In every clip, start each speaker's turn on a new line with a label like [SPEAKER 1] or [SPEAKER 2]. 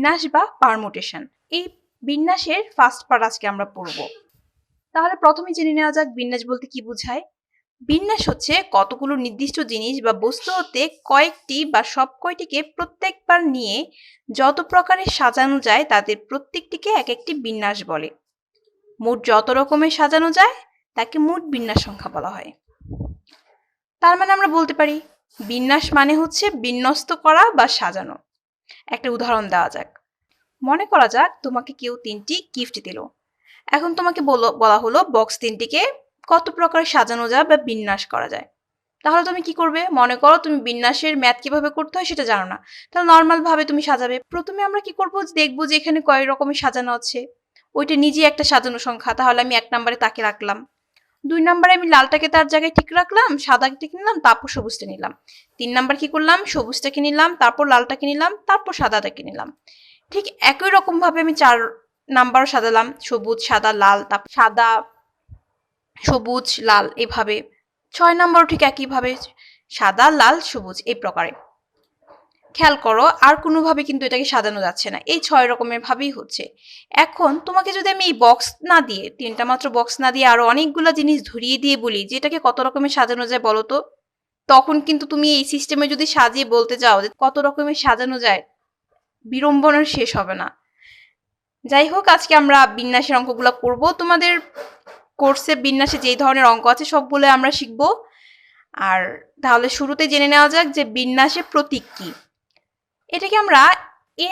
[SPEAKER 1] বিন্যাস বা পারমুটেশন। এই বিন্যাসের ফার্স্ট পার্ট আজকে আমরা পড়ব। তাহলে প্রথমে জেনে নেওয়া যাক বিন্যাস বলতে কি বোঝায়। বিন্যাস হচ্ছে কতগুলো নির্দিষ্ট জিনিস বা বস্তু হতে কয়েকটি বা সব কয়টিকে প্রত্যেকবার নিয়ে যত প্রকারে সাজানো যায় তাদের প্রত্যেকটিকে এক একটি বিন্যাস বলে। মোট যত রকমের সাজানো যায় তাকে মোট বিন্যাস সংখ্যা বলা হয়। তার মানে আমরা বলতে পারি বিন্যাস মানে হচ্ছে বিন্যস্ত করা বা সাজানো। একটা উদাহরণ দেওয়া যাক। মনে করা যাক তোমাকে কেউ 3টি গিফট দিল। এখন তোমাকে বলা হলো বক্স 3টিকে কত প্রকার সাজানো যায় বা বিন্যাস করা যায়। তাহলে তুমি কি করবে? মনে করো তুমি বিন্যাসের ম্যাথ কিভাবে করতে হয় সেটা জানো না, তাহলে নর্মাল ভাবে তুমি সাজাবে। প্রথমে আমরা কি করব, দেখবো যে এখানে কয় রকমের সাজানো আছে, ওইটা নিজে একটা সাজানো সংখ্যা, তাহলে আমি 1 নম্বরে তাকে রাখলাম। 2 নম্বরে আমি লালটাকে তার জায়গায় ঠিক রাখলাম, সাদাটাকে নিলাম, তারপর সবুজটা নিলাম। 3 নম্বর কি করলাম, সবুজটাকে নিলাম, তারপর লালটাকে নিলাম, তারপর সাদাটাকে নিলাম। ঠিক একই রকম ভাবে আমি 4 নাম্বার সাজালাম, সবুজ সাদা লাল, তারপর সাদা সবুজ লাল, এভাবে 6 নম্বরও ঠিক একইভাবে সাদা লাল সবুজ, এই প্রকারে। খেয়াল করো আর কোনোভাবে কিন্তু এটাকে সাজানো যাচ্ছে না, এই 6 রকমের ভাবেই হচ্ছে। এখন তোমাকে যদি আমি এই বক্স না দিয়ে, 3টা মাত্র বক্স না দিয়ে আরো অনেকগুলো জিনিস ধরিয়ে দিয়ে বলি যে এটাকে কত রকমের সাজানো যায় বলো তো, তখন কিন্তু তুমি এই সিস্টেমে যদি সাজিয়ে বলতে যাও যে কত রকমের সাজানো যায়, বিড়ম্বনার শেষ হবে না। যাই হোক, আজকে আমরা বিন্যাসের অঙ্কগুলো করব। তোমাদের কোর্সে বিন্যাসে যেই ধরনের অঙ্ক আছে সবগুলো আমরা শিখব। আর তাহলে শুরুতে জেনে নেওয়া যাক যে বিন্যাসের প্রতীক কি। এটাকে আমরা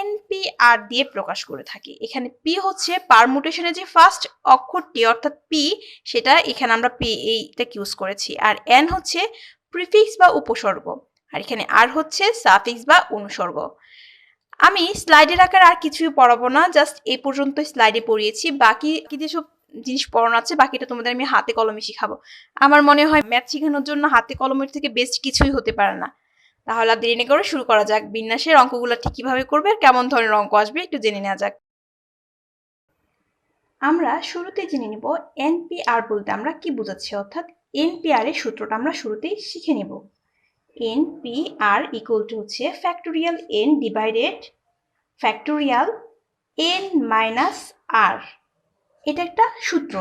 [SPEAKER 1] NPR দিয়ে প্রকাশ করে থাকি। এখানে পি হচ্ছে পারমুটেশনের যে ফার্স্ট অক্ষরটি অর্থাৎ পি, সেটা এখানে আমরা পি এইটা ইউজ করেছি। আর এন হচ্ছে প্রিফিক্স বা উপসর্গ, আর এখানে আর হচ্ছে সাফিক্স বা অনুসর্গ। আমি স্লাইডের আকারে আর কিছুই পড়াবো না, জাস্ট এই পর্যন্ত স্লাইডে পড়িয়েছি। বাকি যেসব জিনিস পড়ানো আছে বাকিটা তোমাদের আমি হাতে কলমে শিখাবো। আমার মনে হয় ম্যাথ শেখানোর জন্য হাতে কলমের থেকে বেস্ট কিছুই হতে পারে না। তাহলে আর দেরি না করে শুরু করা যাক। বিন্যাসের অঙ্কগুলো ঠিক কিভাবে করবে আর কেমন ধরনের অঙ্ক আসবে একটু জেনে নেওয়া যাক। আমরা শুরুতেই জেনে নিব NPR বলতে আমরা কি বোঝাচ্ছি, অর্থাৎ NPR এর সূত্রটা আমরা শুরুতেই শিখে নিব। NPR ইকুয়াল টু হচ্ছে factorial n divided factorial n minus r। এটা একটা সূত্র।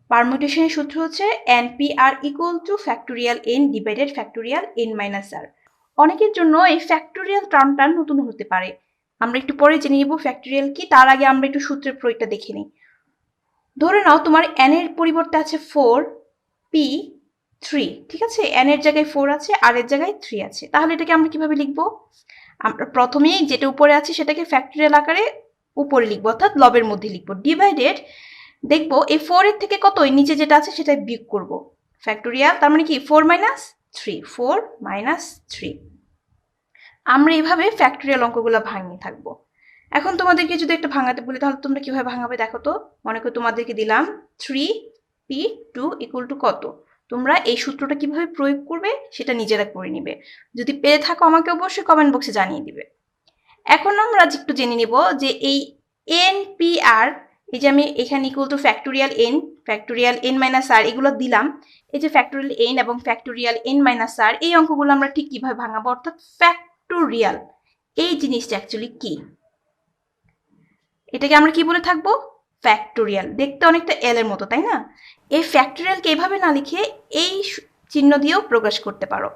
[SPEAKER 1] পারমুটেশনের সূত্র হচ্ছে NPR equal to factorial n divided factorial n minus r। অনেকের জন্য এই ফ্যাক্টোরিয়াল টার্মটা নতুন হতে পারে, আমরা একটু পরে জেনে নিব ফ্যাক্টোরিয়াল কি। তার আগে আমরা একটু সূত্রের প্রয়োগটা দেখে নিই। ধরে নাও তোমার n এর পরিবর্তে আছে 4p3, ঠিক আছে? n এর জায়গায় 4 আছে, r এর জায়গায় 3 আছে। তাহলে এটাকে আমরা কিভাবে লিখবো? আমরা প্রথমেই যেটা উপরে আছে সেটাকে ফ্যাক্টোরিয়াল আকারে উপরে লিখবো, অর্থাৎ লবের মধ্যে লিখবো। ডিভাইডেড, দেখবো এই 4 এর থেকে কত নিচে যেটা আছে সেটা বিয়োগ করব। ফ্যাক্টোরিয়াল তার মানে কি 4 মাইনাস 3, 4 মাইনাস 3। আমরা এইভাবে ফ্যাক্টোরিয়াল অঙ্কগুলো ভাঙিয়ে থাকবো। এখন তোমাদেরকে যদি একটা ভাঙাতে বলি তাহলে তোমরা কিভাবে ভাঙাবে দেখো তো। মনে করো তোমাদেরকে দিলাম 3p2 ইকুয়াল টু কত, তোমরা এই সূত্রটা কিভাবে প্রয়োগ করবে সেটা নিজেরা করে নিবে। যদি পেরে থাকো আমাকে অবশ্যই কমেন্ট বক্সে জানিয়ে দিবে। এখন আমরা একটু জেনে নিব যে এই NPR, এই যে আমি এখানে equal to factorial n minus r এগুলো দিলাম, এই যে ফ্যাক্টোরিয়াল n এবং ফ্যাক্টোরিয়াল n মাইনাস r, এই অঙ্কগুলো আমরা ঠিক কিভাবে ভাঙাবো, অর্থাৎ ফ্যাক্টোরিয়াল এই জিনিসটা অ্যাকচুয়ালি কি, এটাকে আমরা কি বলে থাকবো? ফ্যাক্টোরিয়াল। দেখতে অনেকটা এল এর মতো, তাই না? এই ফ্যাক্টোরিয়ালকে এইভাবে না লিখে এই চিহ্ন দিয়েও প্রকাশ করতে পারো,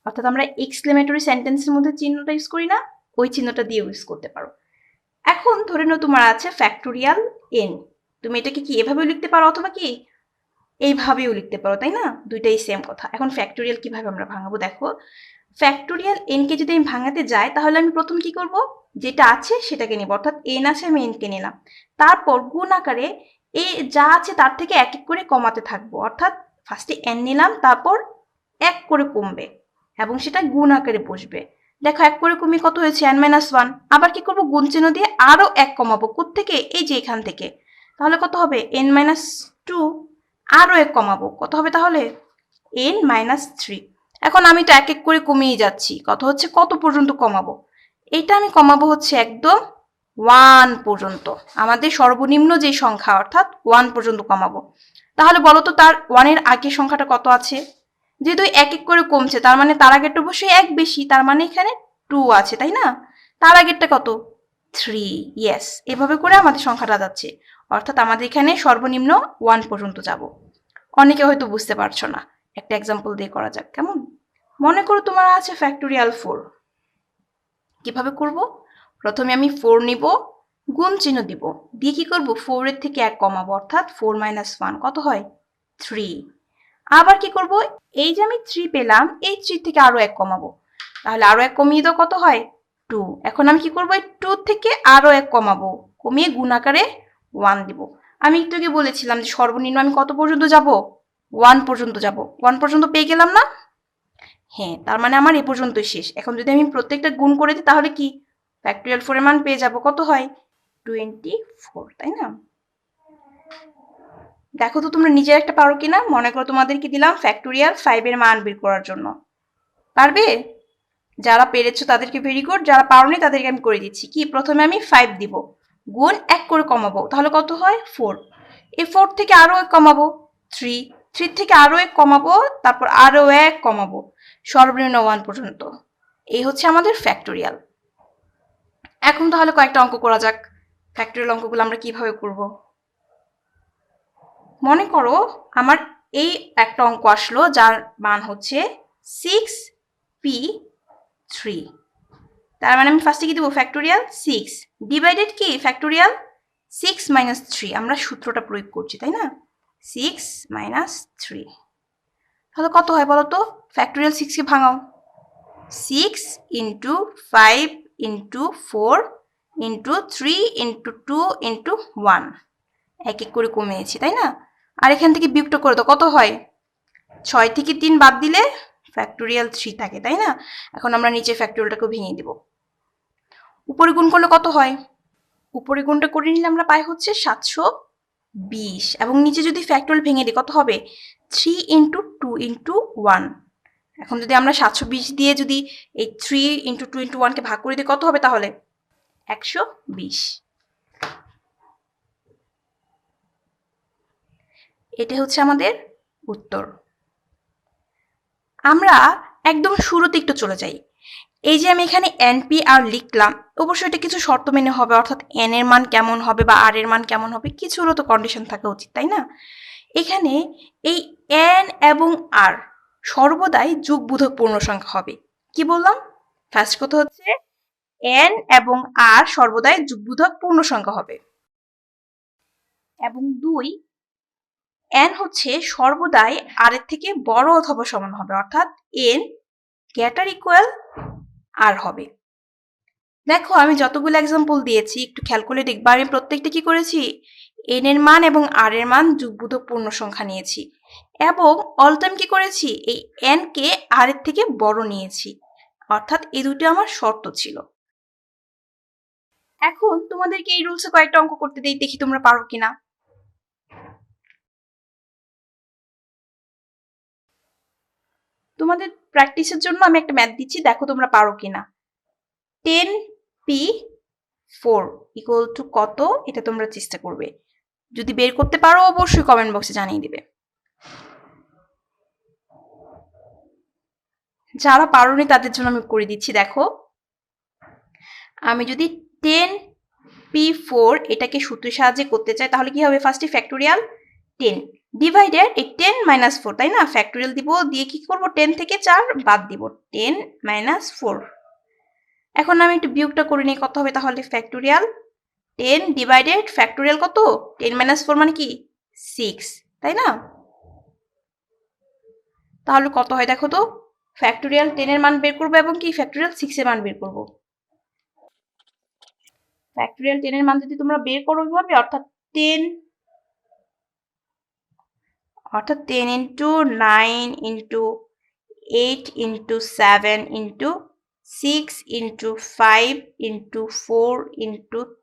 [SPEAKER 1] অর্থাৎ আমরা এক্সক্লেমেটরি সেন্টেন্সের মধ্যে চিহ্নটা ইউজ করি না, ওই চিহ্নটা দিয়ে ইউজ করতে পারো। এখন ধরে নাও তোমার আছে ফ্যাক্টোরিয়াল n, তুমি এটাকে কি এভাবেও লিখতে পারো অথবা কি এইভাবেও লিখতে পারো, তাই না? দুইটাই সেম কথা। এখন ফ্যাক্টোরিয়াল কিভাবে আমরা ভাঙাবো দেখো। ফ্যাক্টোরিয়াল n কে যদি আমি ভাঙাতে যাই তাহলে আমি প্রথম কি করব, যেটা আছে সেটাকে নেব, অর্থাৎ n আছে আমি n কে নিলাম, তারপর গুণ আকারে এই যা আছে তার থেকে এক এক করে কমাতে থাকবো, অর্থাৎ ফার্স্টে n নিলাম, তারপর এক করে কমবে এবং সেটা গুণ আকারে বসবে। দেখো এক করে কমিয়ে কত হয়েছে n-1। আবার কি করব, গুণ চিহ্ন দিয়ে আরো এক কমাবো, কোত্থেকে? এই যে এখান থেকে। তাহলে কত হবে n-2, আরো এক কমাবো, কত হবে তাহলে n-3। এখন আমি তো এক এক করে কমিয়ে যাচ্ছি, কত হচ্ছে, কত পর্যন্ত কমাবো? এটা আমি কমাবো হচ্ছে একদম 1 পর্যন্ত, আমাদের সর্বনিম্ন যে সংখ্যা অর্থাৎ 1 পর্যন্ত কমাবো। তাহলে বলো তো তার 1 এর আগের সংখ্যাটা কত আছে? যেহেতু এক এক করে কমছে তার মানে তার আগেরটা অবশ্যই এক বেশি, তার মানে এখানে 2 আছে, তাই না? তার আগেরটা কত? 3। ইয়েস, এভাবে করে আমাদের সংখ্যাটা যাচ্ছে, অর্থাৎ আমাদের এখানে সর্বনিম্ন 1 পর্যন্ত যাব। অনেকে হয়তো বুঝতে পারছো না, একটা এক্সাম্পল দিয়ে করা যাক, কেমন? মনে করো তোমার আছে ফ্যাক্টোরিয়াল 4। কিভাবে করব? প্রথমে আমি 4 নিব, গুণ চিহ্ন দিব, দিয়ে কি করব 4 এর থেকে 1 কমাবো, অর্থাৎ 4 - 1 কত হয়? 3। আবার কি করব, এই যে আমি 3 পেলাম, এই 3 থেকে আরো 1 কমাবো, তাহলে আরো 1 কমিয়ে দাও, কত হয়? 2। এখন আমি কি করব, এই 2 থেকে আরো 1 কমাবো, কমিয়ে গুণ আকারে 1 দিব। আমি একটু আগে বলেছিলাম যে সর্বনিম্ন আমি কত পর্যন্ত যাব? 1 পর্যন্ত যাব। 1 পর্যন্ত পেয়ে গেলাম না? হ্যাঁ, তার মানে আমার এ পর্যন্তই শেষ। এখন যদি আমি প্রত্যেকটা গুণ করে দিই তাহলে কি ফ্যাক্টোরিয়াল 4 এর মান পেয়ে যাব, কত হয়? 24, তাই না? দেখো তো তোমরা নিজের একটা পারো কিনা। মনে করো তোমাদেরকে দিলাম ফ্যাক্টোরিয়াল 5 এর মান বের করার জন্য, পারবে? যারা পেরেছো তাদেরকে ভেরি গুড, যারা পারোনি তাদেরকে আমি করে দিচ্ছি। কি, প্রথমে আমি 5 দিব, গুণ 1 করে কমাবো, তাহলে কত হয়? 4। এই 4 থেকে আরো 1 কমাবো, 3। 3 থেকে আরো 1 কমাবো, তারপর আরো 1 কমাবো, সর্বনিম্ন 1 পর্যন্ত। এই হচ্ছে আমাদের ফ্যাক্টোরিয়াল। এখন তাহলে কয়েকটা অঙ্ক করা যাক। ফ্যাক্টোরিয়াল অঙ্কগুলো আমরা কিভাবে করব? মনে করো আমার এই একটা অঙ্ক আসলো যার মান হচ্ছে 6p3। তার মানে আমি ফার্স্টে কি দেবো? ফ্যাক্টোরিয়াল 6 ডিভাইডেড কি ফ্যাক্টোরিয়াল 6 - 3। আমরা সূত্রটা প্রয়োগ করছি, তাই না? 6 - 3, তাহলে কত হয় বলো তো? ফ্যাক্টোরিয়াল 6 কে ভাঙাও, 6 × 5 × 4 × 3 × 2 × 1, এক এক করে কমিয়েছি, তাই না? আর এখান থেকে বিয়োগটা করে দাও, কত হয়? 6 থেকে 3 বাদ দিলে ফ্যাক্টোরিয়াল 3 থাকে, তাই না? এখন আমরা নিচে ফ্যাক্টোরিয়ালটাকে ভেঙে দিব। উপরে গুণ করলে কত হয়? উপরে গুণটা করে নিলে আমরা পাই হচ্ছে 720, এবং নিচে যদি ফ্যাক্টোরিয়াল ভেঙে দিই কত হবে? 3 × 2 × 1। এখন যদি আমরা 720 দিয়ে যদি এই 3 × 2 × 1 কে ভাগ করে দিই কত হবে তাহলে? 120। এটা হচ্ছে আমাদের উত্তর। আমরা একদম শুরুতে একটু চলে যাই। এই যে আমি এখানে NPR লিখলাম, অবশ্যই এটা কিছু শর্ত মেনে হবে, অর্থাৎ n এর মান কেমন হবে বা r এর মান কেমন হবে, কিছু হলো তো কন্ডিশন থাকা উচিত, তাই না? এখানে এই n এবং r সর্বদাই যুগবোধক পূর্ণ সংখ্যা হবে। কি বললাম? ফার্স্ট কথা হচ্ছে n এবং r সর্বদাই যুগবোধক পূর্ণ সংখ্যা হবে, এবং 2, n হচ্ছে সর্বদাই r এর থেকে বড় অথবা সমান হবে, অর্থাৎ n গ্রেটার ইকুয়াল r হবে। দেখো আমি যতগুলো এক্সাম্পল দিয়েছি একটু খেয়াল করে দেখবা, আমি প্রত্যেকটা কি করেছি? n এর মান এবং r এর মান যুগবোধক পূর্ণ সংখ্যা নিয়েছি, এবং অল টাইম কি করেছি? এই n কে r এর থেকে বড় নিয়েছি, অর্থাৎ এই দুটো আমার শর্ত ছিল। এখন তোমাদেরকে এই রুলসে কয়েকটা অঙ্ক করতে দেই, দেখি তোমরা পারো কিনা। তোমাদের প্র্যাকটিসের জন্য আমি একটা ম্যাথ দিচ্ছি, দেখো তোমরা পারো কিনা। 10p4 ইকুয়াল টু কত, এটা তোমরা চেষ্টা করবে। যদি বের করতে পারো অবশ্যই কমেন্ট বক্সে জানিয়ে দিবে। যারা পারোনি তাদের জন্য আমি করে দিচ্ছি। দেখো আমি যদি 10p4 এটাকে সূত্রের সাহায্যে করতে চাই তাহলে কি হবে? ফার্স্টে ফ্যাক্টোরিয়াল 10 ডিভাইডেড এই 10 - 4, তাই না? ফ্যাক্টোরিয়াল দিব, দিয়ে কি করব? 10 থেকে 4 বাদ দিব, 10 - 4। এখন আমি একটু বিয়োগটা করে নিই, কত হবে তাহলে? ফ্যাক্টোরিয়াল 10 ডিভাইডেড ফ্যাক্টোরিয়াল কত? 10 - 4 মানে কি? 6, তাই না? তাহলে কত হয় দেখো তো? ফ্যাক্টোরিয়াল 10 এর মান বের করবো এবং কি ফ্যাক্টোরিয়াল 6 এর মান বের করব। ফ্যাক্টোরিয়াল 10 এর মান যদি তোমরা বের করো ওইভাবে, অর্থাৎ 10 × 9 × 8 × 7 × 6 × 5 × 4 ×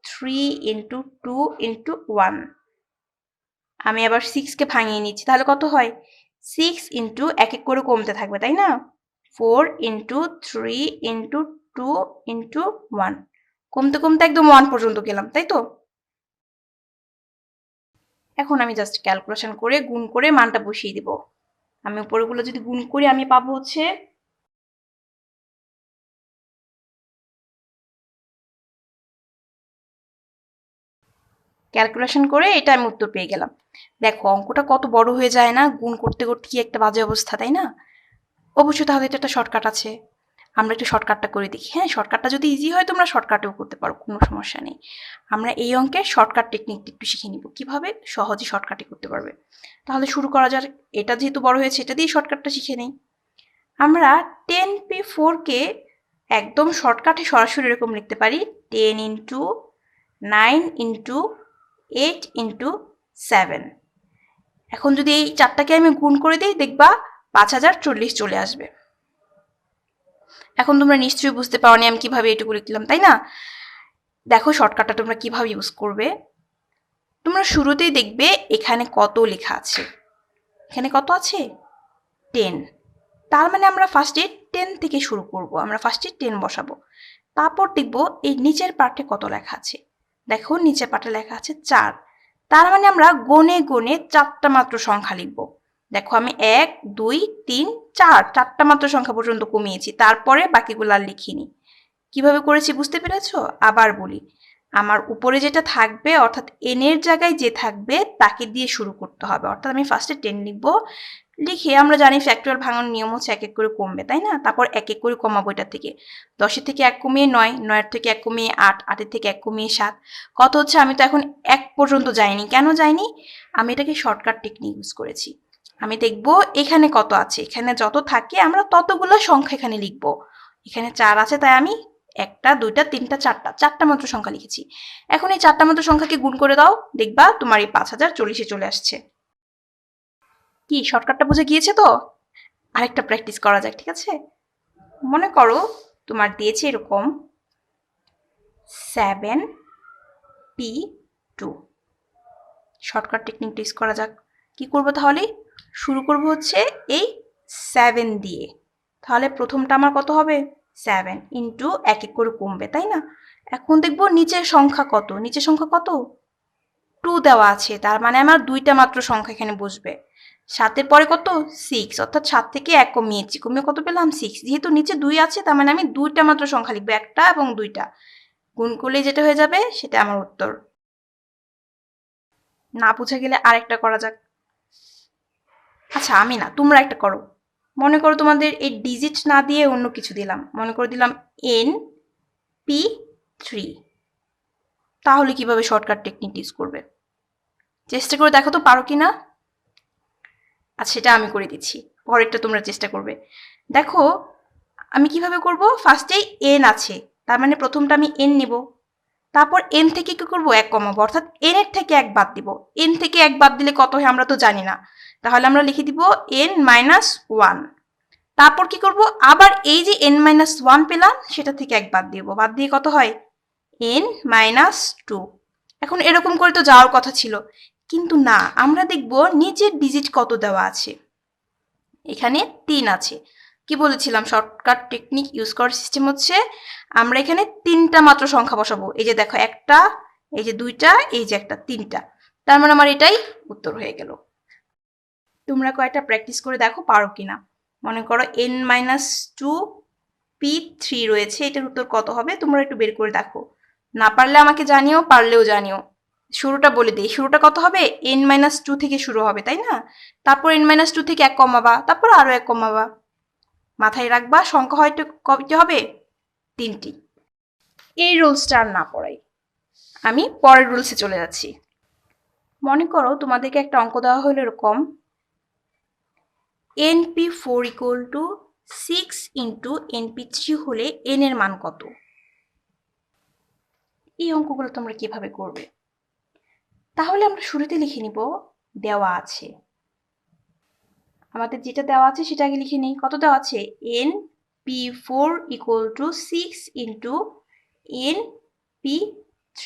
[SPEAKER 1] 3 × 2 × 1। আমি আবার 6 কে ভাঙিয়ে নিচ্ছি, তাহলে কত হয়? 6 × এক এক করে কমতে থাকবে, তাই না? 4 × 3 × 2 × 1, কমতে কমতে একদম 1 পর্যন্ত গেলাম, তাই তো? এখন আমি জাস্ট ক্যালকুলেশন করে গুণ করে মানটা বসিয়ে দিব। আমি উপরেগুলো যদি গুণ করি আমি পাবো হচ্ছে ক্যালকুলেশন করে এটা আমি উত্তর পেয়ে গেলাম। দেখো অঙ্কটা কত বড় হয়ে যায় না, গুণ করতে করতে কি একটা বাজে অবস্থা, তাই না? অবশ্যই তাহলে এটা একটা শর্টকাট আছে, আমরা একটু শর্টকাটটা করে দেখি। হ্যাঁ, শর্টকাটটা যদি ইজি হয় তোমরা শর্টকাটেও করতে পারো, কোনো সমস্যা নেই। আমরা এই অঙ্কের শর্টকাট টেকনিকটা একটু শিখে নিব, কিভাবে সহজে শর্টকাটে করতে পারবে। তাহলে শুরু করা যাক। এটা যেহেতু বড় হয়েছে এটা দিয়ে শর্টকাটটা শিখে নেই। আমরা 10p4কে একদম শর্টকাটে সরাসরি এরকম লিখতে পারি 10 ইন্টু 9 ইন্টু 8 ইন্টু 7। এখন যদি এই চারটাকে আমি গুণ করে দিই দেখবা 5040 চলে আসবে। এখন তোমরা নিশ্চয়ই বুঝতে পারোনি আমি কিভাবে এটুকু লিখলাম, তাই না? দেখো শর্টকাটটা তোমরা কিভাবে ইউজ করবে। তোমরা শুরুতেই দেখবে এখানে কত লেখা আছে, এখানে কত আছে 10। তার মানে আমরা ফার্স্টে 10 থেকে শুরু করব, আমরা ফার্স্টে 10 বসাবো। তারপর দেখব এই নিচের পার্টে কত লেখা আছে। দেখো নিচের পার্টে লেখা আছে 4। তার মানে আমরা গনে গনে 4টা মাত্র সংখ্যা লিখব। দেখো আমি 1 2 3 4 4টা মাত্র সংখ্যা পর্যন্ত কমিয়েছি, তারপরে বাকিগুলো আর লিখিনি। কিভাবে করেছি বুঝতে পেরেছো? আবার বলি, আমার উপরে যেটা থাকবে অর্থাৎ n এর জায়গায় যে থাকবে তাকে দিয়ে শুরু করতে হবে। অর্থাৎ আমি ফার্স্টে 10 লিখবো, লিখে আমরা জানি ফ্যাক্টরিয়াল ভাঙানোর নিয়ম হচ্ছে এক এক করে কমবে, তাই না? তারপর এক এক করে কমাবো এটা থেকে। 10-এর থেকে 1 কমিয়ে 9, 9-এর থেকে 1 কমিয়ে 8, 8-এর থেকে 1 কমিয়ে 7। কত হচ্ছে? আমি তো এখন 1 পর্যন্ত যাইনি। কেন যাইনি? আমি এটাকে শর্টকাট টেকনিক ইউজ করেছি। আমি দেখব এখানে কত আছে, এখানে যত থাকে আমরা ততগুলো সংখ্যা এখানে লিখব। এখানে 4 আছে তাই আমি 1টা 2টা 3টা 4টা মাত্র সংখ্যা লিখেছি। এখন এই 4টা মাত্র সংখ্যাকে গুণ করে দাও, দেখবা তোমার এই 5040 চলে আসছে। কি শর্টকাটটা বুঝে গিয়েছে তো? আরেকটা প্র্যাকটিস করা যাক, ঠিক আছে? মনে করো তোমার দিয়েছে এরকম 7p2। শর্টকাট টেকনিকটা ইউজ করা যাক। কি করব তাহলে? শুরু করব হচ্ছে এই 7 দিয়ে। তাহলে প্রথমটা আমার কত হবে? 7 ইন্টু এক এক করে কমবে, তাই না? এখন দেখব নিচের সংখ্যা কত। নিচের সংখ্যা কত? 2 দেওয়া আছে, তার মানে আমার 2টা মাত্র সংখ্যা এখানে বসবে। 7-এর পরে কত? 6, অর্থাৎ 7 থেকে 1 কমিয়েছি, কমিয়ে কত পেলাম? 6। যেহেতু নিচে 2 আছে তার মানে আমি 2টা মাত্র সংখ্যা লিখবো, 1টা এবং 2টা গুণ করলে যেটা হয়ে যাবে সেটা আমার উত্তর। না বুঝে গেলে আরেকটা করা যাক। আচ্ছা আমি না, তোমরা একটা করো। মনে করো তোমাদের এই ডিজিট না দিয়ে অন্য কিছু দিলাম, মনে করে দিলাম NP3। তাহলে কিভাবে শর্টকাট টেকনিক ইউজ করবে চেষ্টা করে দেখো তো, পারো কি না? আচ্ছা সেটা আমি করে দিচ্ছি, পরেরটা তোমরা চেষ্টা করবে। দেখো আমি কিভাবে করব, ফার্স্টেই n আছে তার মানে প্রথমটা আমি n নিব, তারপর n থেকে কি করব 1 কমাবো, অর্থাৎ n এর থেকে 1 বাদ দিব। n থেকে 1 বাদ দিলে কত হয় আমরা তো জানি না, তাহলে আমরা লিখে দিব n-1। তারপর কি করব, আবার এই যে n-1 পেলাম সেটা থেকে 1 বাদ দিব, বাদ দিয়ে কত হয় n-2। এখন এরকম করে তো যাওয়ার কথা ছিল, কিন্তু না, আমরা দেখব নিচের ডিজিট কত দেওয়া আছে। এখানে 3 আছে। কি বলেছিলাম শর্টকাট টেকনিক ইউজ করার সিস্টেম হচ্ছে আমরা এখানে 3টা মাত্র সংখ্যা বসাবো। এই যে দেখো 1টা, এই যে 2টা, এই যে একটা, 3টা। তার মানে আমার এটাই উত্তর হয়ে গেল। তোমরা কয়েকটা প্র্যাকটিস করে দেখো পারো কিনা। মনে করো n-2p3 রয়েছে, এটার উত্তর কত হবে তোমরা একটু বের করে দেখো। না পারলে আমাকে জানিও, পারলেও জানিও। শুরুটা বলে দিই, শুরুটা কত হবে? n-2 থেকে শুরু হবে, তাই না? তারপর n-2 থেকে 1 কমাবা, তারপর আরো 1 কমাবা। মাথায় রাখবা সংখ্যা হয়তো কয়টি হবে? 3টি। এই রুলসটা আর না পড়াই, আমি পরের রুলসে চলে যাচ্ছি। মনে করো তোমাদেরকে একটা অঙ্ক দেওয়া হলো এরকম np4 = 6 ইন্টু np3 হলে n এর মান কত? এই অঙ্কগুলো তোমরা কিভাবে করবে? তাহলে আমরা শুরুতে লিখে নিব দেওয়া আছে, আমাদের যেটা দেওয়া আছে সেটা আগে লিখে নিই। কত দেওয়া আছে? np4 = 6 into np3।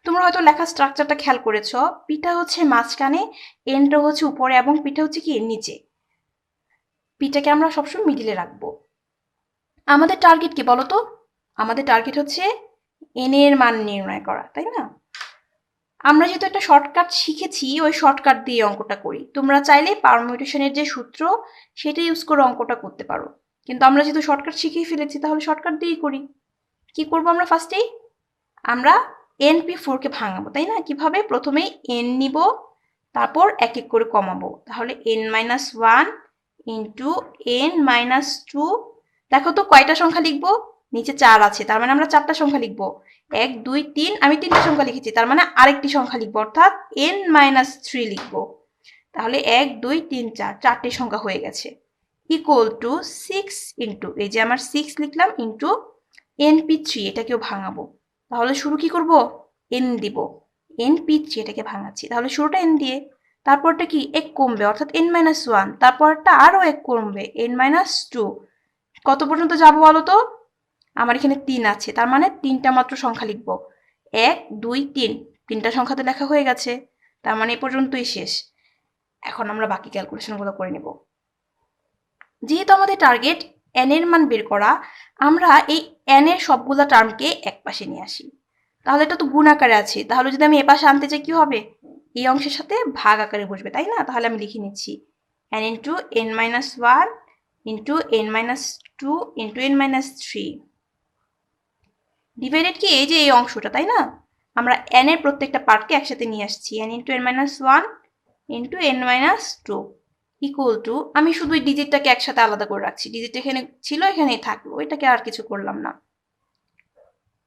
[SPEAKER 1] তোমরা হয়তো লেখা স্ট্রাকচারটা খেয়াল করেছ, পিটা হচ্ছে মাঝখানে, এনটা হচ্ছে উপরে এবং পিটা হচ্ছে কি নিচে। পিটাকে আমরা সবসময় মিডিলে রাখবো। আমাদের টার্গেট কি বলতো? আমাদের টার্গেট হচ্ছে n এর মান নির্ণয় করা, তাই না? আমরা যেহেতু একটা শর্টকাট শিখেছি, ওই শর্টকাট দিয়ে অঙ্কটা করি। তোমরা চাইলে পারমিউটেশনের যে সূত্র সেটা ইউজ করে অঙ্কটা করতে পারো, কিন্তু আমরা যেহেতু শর্টকাট শিখেই ফেলেছি তাহলে শর্টকাট দিয়েই করি। কি করব আমরা ফার্স্টেই? আমরা NP4 কে ভাঙাবো, তাই না? কিভাবে? প্রথমেই n নিব, তারপর এক এক করে কমাবো। তাহলে n-1 ইন্টু n-2। দেখো তো কয়টা সংখ্যা লিখবো? নিচে 4 আছে, তার মানে আমরা 4টা সংখ্যা লিখবো। 1 2 3, আমি 3টা সংখ্যা লিখেছি, তার মানে আরেকটি সংখ্যা লিখবো, অর্থাৎ n-3 লিখবো। তাহলে 1 2 3 4, 4টি সংখ্যা হয়ে গেছে। ইকুয়াল টু 6 ইন্টু, এই যে আমার 6 লিখলাম, ইন্টু NP3, এটাকেও ভাঙাবো। তাহলে শুরু কি করব? n দিব, NP3 এটাকে ভাঙাচ্ছি, তাহলে শুরুটা n দিয়ে, তারপরটা কি এক কমবে, অর্থাৎ n-1, তারপরটা আরো এক কমবে n-2। কত পর্যন্ত যাব বলো তো? আমার এখানে 3 আছে, তার মানে 3টা মাত্র সংখ্যা লিখব। 1 2 3, 3টা সংখ্যা তো লেখা হয়ে গেছে, তার মানে এ পর্যন্তই শেষ। এখন আমরা বাকি ক্যালকুলেশনগুলো করে নেব। যেহেতু আমাদের টার্গেট n এর মান বের করা, আমরা এই n এর সবগুলা টার্মকে এক পাশে নিয়ে আসি। তাহলে এটা তো গুণ আকারে আছে, তাহলে যদি আমি এ পাশে আনতে চাই কি হবে? এই অংশের সাথে ভাগ আকারে বসবে, তাই না? তাহলে আমি লিখে নিচ্ছি n into n-1 into n-2 into n-3 divided কি এই যে এই অংশটা, তাই না? আমরা n এর প্রত্যেকটা পার্টকে একসাথে নিয়ে আসছি, n into n-1 into n-2 equal to, আমি শুধু এই ডিজিটটাকে একসাথে আলাদা করে রাখছি, ডিজিট এখানে ছিল এখানেই থাকলো, এটাকে আর কিছু করলাম না।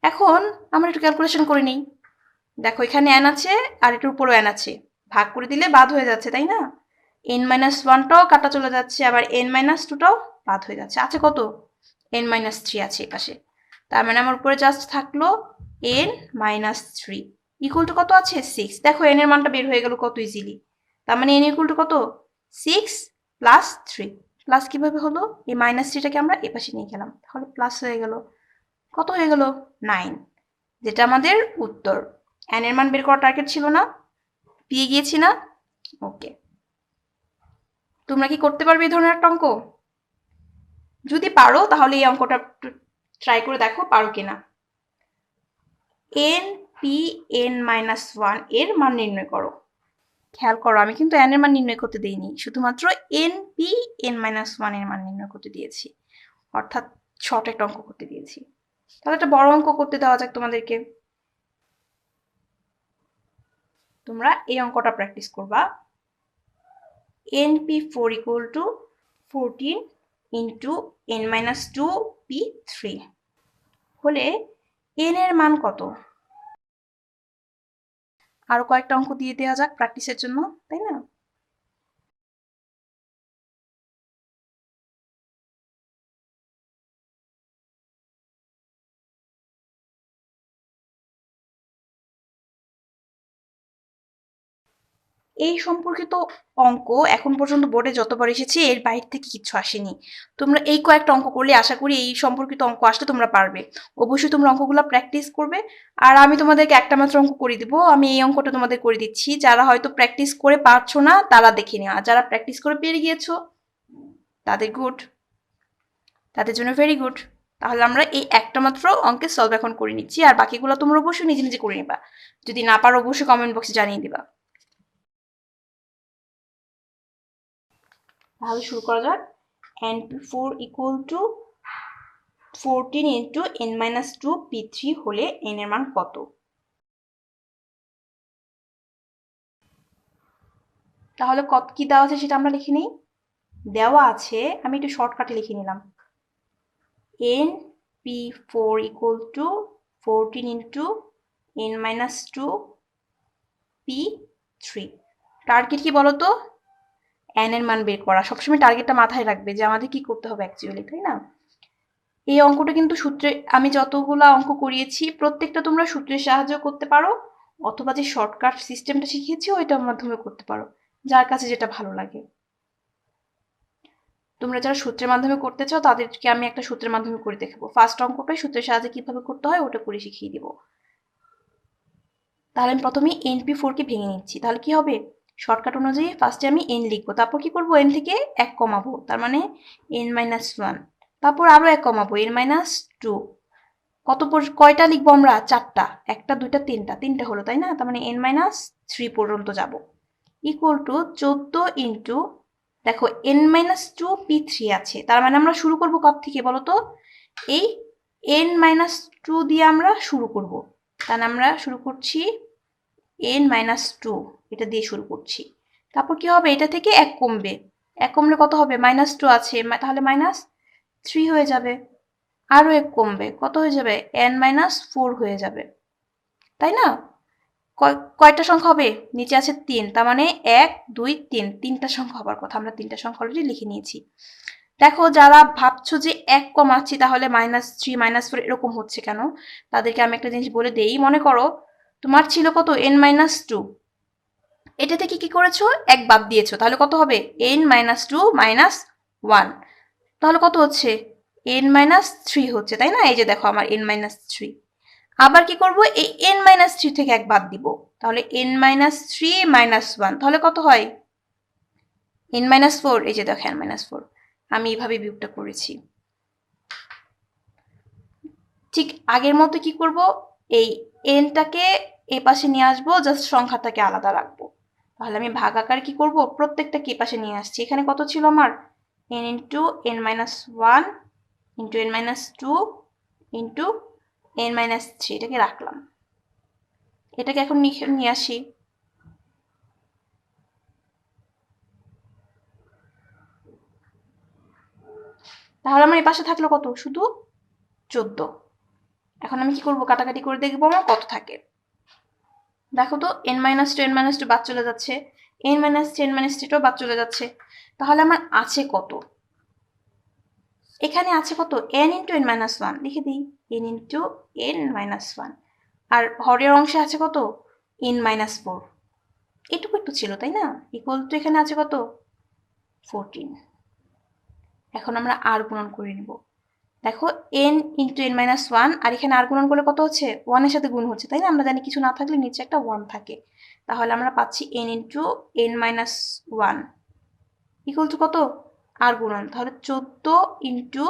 [SPEAKER 1] এখন আমরা একটু ক্যালকুলেশন করে নিই। দেখো এখানে n আছে আর এটার উপরও n আছে, ভাগ করে দিলে বাদ হয়ে যাচ্ছে, তাই না? n-1টাও কাটা চলে যাচ্ছে, আবার n-2টাও বাদ হয়ে যাচ্ছে। আছে কত? n-3 আছে এই পাশে, তার মানে আমার উপরে জাস্ট থাকলো n-3 ইকুয়াল টু কত আছে? 6। দেখো n এর মানটা বের হয়ে গেল কত ইজিলি, তার মানে n ইকুয়াল টু কত? 6 প্লাস 3। প্লাস কিভাবে হলো? এই -3টাকে আমরা এ পাশে নিয়ে গেলাম, তাহলে প্লাস হয়ে গেল। কত হয়ে গেল? 9, যেটা আমাদের উত্তর। n এর মান বের করার টার্গেট ছিল না? পেয়ে গিয়েছি না? ওকে, তোমরা কি করতে পারবে এই ধরনের একটা অঙ্ক? যদি পারো তাহলে এই অঙ্কটা ট্রাই করে দেখো পারো কিনা। n-1 এর মান নির্ণয় করো। খেয়াল করো, আমি কিন্তু n এর মান নির্ণয় করতে দেইনি, শুধুমাত্র n-1 এর মান নির্ণয় করতে দিয়েছি, অর্থাৎ ছোট একটা অঙ্ক করতে দিয়েছি। তাহলে একটা বড় অঙ্ক করতে দেওয়া যাক তোমাদেরকে। তোমরা এই অঙ্কটা প্র্যাকটিস করবা। NP4 equal to 14 into n-2 P3 হলে n এর মান কত? আরো কয়েকটা অঙ্ক দিয়ে দেওয়া যাক প্র্যাকটিসের জন্য, তাই না? এই সম্পর্কিত অঙ্ক এখন পর্যন্ত বোর্ডে যতবার এসেছে এর বাইরে থেকে কিছু আসেনি। তোমরা এই কয়েকটা অঙ্ক করলে আশা করি এই সম্পর্কিত অঙ্ক আসলে তোমরা পারবে। অবশ্যই তোমরা অঙ্কগুলো প্র্যাকটিস করবে। আর আমি তোমাদেরকে একটা মাত্র অঙ্ক করে দিব, আমি এই অঙ্কটা তোমাদের করে দিচ্ছি। যারা হয়তো প্র্যাকটিস করে পারছো না তারা দেখে নিও, আর যারা প্র্যাকটিস করে পেরে গিয়েছো তাদের গুড, তাদের জন্য ভেরি গুড। তাহলে আমরা এই একটা মাত্র অঙ্কের সলভ এখন করে নিচ্ছি, আর বাকিগুলো তোমরা অবশ্যই নিজে নিজে করে নিবা। যদি না পারো অবশ্যই কমেন্ট বক্সে জানিয়ে দিবা। তাহলে শুরু করা যাক। NP4 equal to 14 into n-2 P3 হলে n এর মান কত? তাহলে কত কি দেওয়া আছে সেটা আমরা লিখে নিই। দেওয়া আছে, আমি একটু শর্টকাটে লিখে নিলাম, NP4 equal to 14 into n-2 P3। Target কি বলতো? n এর মান বের করা। সবসময় টার্গেটটা মাথায় রাখবে যে আমাদের কি করতে হবে অ্যাকচুয়ালি, তাই না? এই অঙ্কটা কিন্তু সূত্রে, আমি যতগুলা অঙ্ক করিয়েছি প্রত্যেকটা তোমরা সূত্রের সাহায্য করতে পারো, অথবা যে শর্টকাট সিস্টেমটা শিখিয়েছি ওইটার মাধ্যমে করতে পারো, যার কাছে যেটা ভালো লাগে। তোমরা যারা সূত্রের মাধ্যমে করতে চাও তাদেরকে আমি একটা সূত্রের মাধ্যমে করে দেখাবো। ফার্স্ট অঙ্কটাই সূত্রের সাহায্যে কিভাবে করতে হয় ওটা করে শিখিয়ে দিব। তাহলে আমি প্রথমে NP4 কে ভেঙে নিচ্ছি। তাহলে কি হবে? শর্টকাট অনুযায়ী ফার্স্টে আমি n লিখবো, তারপর কি করবো? n থেকে 1 কমাবো, তার মানে n-1, তারপর আরো 1 কমাবো n-2। কয়টা লিখবো আমরা? 4টা, 1টা 2টা 3টা হলো, তাই না? তার মানে n-3 পর্যন্ত যাব, ইকুয়াল টু 14 ইন্টু, দেখো n-2 P3 আছে, তার মানে আমরা শুরু করব কত থেকে বলো তো? এই n-2 দিয়ে আমরা শুরু করব। তাহলে আমরা শুরু করছি n-2, এটা দিয়ে শুরু করছি। তারপর কি হবে, এটা থেকে 1 কমবে, 1 কমলে কত হবে, -2 আছে, তাহলে -3 হয়ে যাবে। আরও 1 কমবে, কত হয়ে যাবে, n-4 হয়ে যাবে, তাই না? কয়টা সংখ্যা হবে, নিচে আছে 3, তার মানে 1 2 3, 3টা সংখ্যা হবার কথা, আমরা 3টা সংখ্যা অলরেডি লিখে নিয়েছি। দেখো যারা ভাবছো যে 1 কমাচ্ছি তাহলে -3 -4 এরকম হচ্ছে কেন, তাদেরকে আমি একটা জিনিস বলে দেই। মনে করো তোমার ছিল কত, n-2, এটা থেকে কি করেছো, 1 বাদ দিয়েছো, তাহলে কত হবে, n-2 -1, তাহলে কত হচ্ছে, n-3 হচ্ছে, তাই না? এই যে দেখো আমার n-3। আবার কি করব, এই n-3 থেকে 1 বাদ দিব, তাহলে n-3 -1, তাহলে কত হয়, n-4, এই যে দেখো n-4, আমি এইভাবে বিয়োগটা করেছি। ঠিক আগের মতো কি করব, এই nটাকে এই পাশে নিয়ে আসবো, জাস্ট সংখ্যাটাকে আলাদা রাখবো। তাহলে আমি ভাগাকার কি করব, প্রত্যেকটাকে এই পাশে নিয়ে আসছি। এখানে কত ছিল আমার, n into n-1 into n-2 into n-3, এটাকে রাখলাম। এটাকে এখন নিয়ে আসি, তাহলে আমার এই পাশে থাকলো কত, শুধু 14। এখন আমি কি করব, কাটাকাটি করে দেখবো আমার কত থাকে। দেখো তো n-2 n-2 বাদ চলে যাচ্ছে, n-3 n-3টাও বাদ চলে যাচ্ছে, তাহলে আমার আছে কত, এখানে আছে কত, n ইন্টু n-1, লিখে দিই n ইন্টু n-1, আর হরের অংশে আছে কত, n-4, এটুকু একটু ছিল, তাই না? ইকুয়াল টু এখানে আছে কত, 14। এখন আমরা আর গুণন করে নিব। দেখো n ইন্টু n-1, আর এখানে আর গুণন করলে কত হচ্ছে, 1 এর সাথে গুণ হচ্ছে, তাই না? আমরা জানি কিছু না থাকলে নিচে একটা 1 থাকে, তাহলে আমরা পাচ্ছি n into n-1 equal to কত, আর গুণন, তাহলে 14 ইন্টু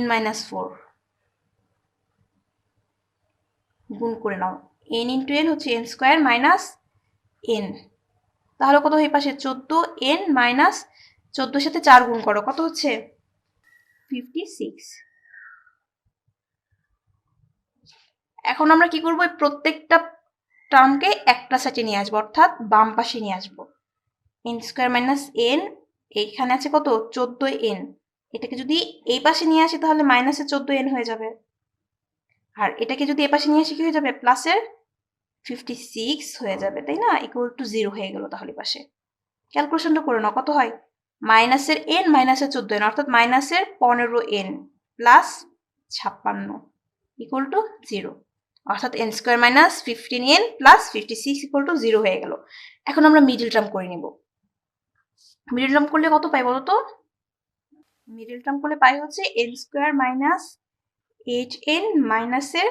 [SPEAKER 1] n-4 গুণ করে নাও, n ইন্টু n হচ্ছে n স্কোয়ার মাইনাস n, তাহলে কত হয় পাশে, 14n মাইনাস 14 সাথে 4 গুণ করো, কত হচ্ছে, 56। এখন আমরা কি করবো, প্রত্যেকটা টার্মকে একটা সাইডে নিয়ে আসবো, অর্থাৎ বাম পাশে নিয়ে আসবো। n স্কোয়ার মাইনাস n, এইখানে আছে কত, 14n, এটাকে যদি এই পাশে নিয়ে আসি তাহলে মাইনাসের 14n হয়ে যাবে, আর এটাকে যদি এই পাশে নিয়ে আসি কি হয়ে যাবে, প্লাসের 56 হয়ে যাবে, তাই না? ইকুয়াল টু 0 হয়ে গেল, তাহলে পাশে ক্যালকুলেশনটা করে নাও, কত হয়, মাইনাসের n মাইনাসের 14n, অর্থাৎ মাইনাসের 15n প্লাস 56 ইকুয়াল টু 0, অর্থাৎ n square minus 15n plus 56 equal to 0 হয়ে গেল। এখন আমরা মিডল টার্ম করে নিব। মিডল টার্ম করলে কত পাই বলো তো, মিডল টার্ম করলে পাই হচ্ছে n স্কোয়ার মাইনাস 8n মাইনাসের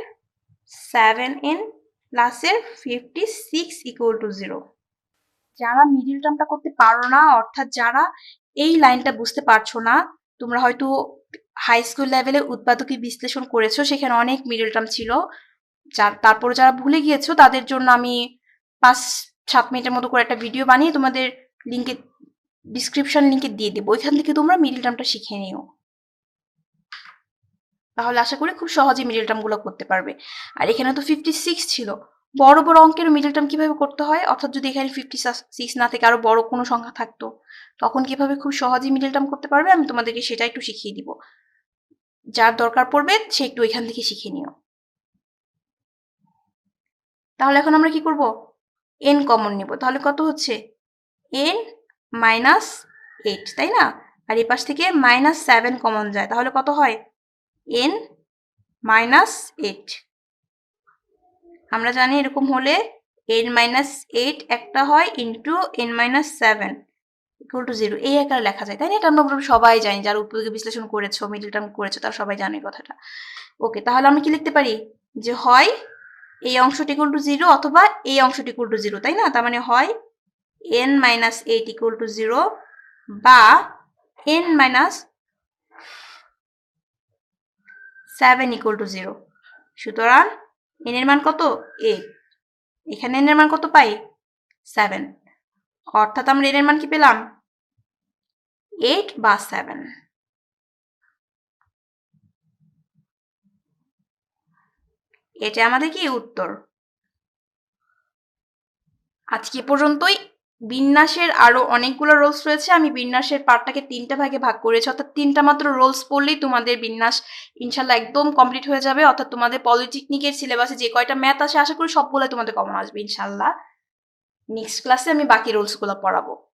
[SPEAKER 1] 7n প্লাসের 56 ইকুয়াল টু 0। যারা মিডল টার্মটা করতে পারো না, অর্থাৎ যারা এই লাইনটা বুঝতে পারছো না, তোমরা হয়তো হাই স্কুল লেভেলে উৎপাদকী বিশ্লেষণ করেছো, সেখানে অনেক মিডল টার্ম ছিল, তারপর যারা ভুলে গিয়েছো তাদের জন্য আমি 5-7 মিনিটের মতো করে একটা ভিডিও বানিয়ে তোমাদের লিঙ্কে, ডিসক্রিপশন লিঙ্কে দিয়ে দেবো, ওইখান থেকে তোমরা মিডল টার্মটা শিখে নিও, তাহলে আশা করি খুব সহজে মিডল টার্মগুলো করতে পারবে। আর এখানে তো 56 ছিল, বড় বড় অঙ্কের মিডল টার্ম কিভাবে করতে হয়, অর্থাৎ যদি এখানে 56 না থেকে আরো বড় কোনো সংখ্যা থাকতো, তখন কিভাবে খুব সহজেই মিডল টার্ম করতে পারবে, আমি তোমাদেরকে সেটা একটু শিখিয়ে দিব। যার দরকার পড়বে সে একটু এখান থেকে শিখে নিও। তাহলে এখন আমরা কি করব, n কমন নিব, তাহলে কত হচ্ছে, n মাইনাস 8, তাই না? আর এই পাশ থেকে -7 কমন যায়, তাহলে কত হয়, n মাইনাস 8। আমরা জানি এরকম হলে n-8 একটা হয় ইন্টু n-7 ইকুয়াল টু 0, এই আকারে লেখা যায়, তাই না? এটা আমরা সবাই জানি, যারা উৎপাদক বিশ্লেষণ করেছো, মিডল টার্ম করেছো, তারা সবাই জানে কথাটা। ওকে, তাহলে আমরা কি লিখতে পারি, যে হয় এই অংশটি ইকুয়াল টু 0 অথবা এই অংশটি ইকুয়াল টু 0, তাই না? তার মানে হয় n-8 ইকুয়াল টু 0 বা n-7 ইকুয়াল টু 0। সুতরাং n এর মান কত, 8, এখানে n এর মান কত পাই, 7, অর্থাৎ আমরা n এর মান কি পেলাম, 8 বা 7। এটা আমাদের কি উত্তর। আজকে এ পর্যন্তই। বিন্যাসের আরো অনেকগুলো রোলস রয়েছে। আমি বিন্যাসের পার্টটাকে ৩ টা ভাগে ভাগ করেছি। অর্থাৎ ৩ টা মাত্র রোলস পড়লেই তোমাদের বিন্যাস ইনশাআল্লাহ একদম কমপ্লিট হয়ে যাবে। অর্থাৎ তোমাদের পলিটেকনিকের সিলেবাসে যে কয়টা ম্যাথ আসে আশা করি সবগুলাই তোমাদের কমন আসবে ইনশাআল্লাহ। নেক্সট ক্লাসে আমি বাকি রুলসগুলো পড়াবো।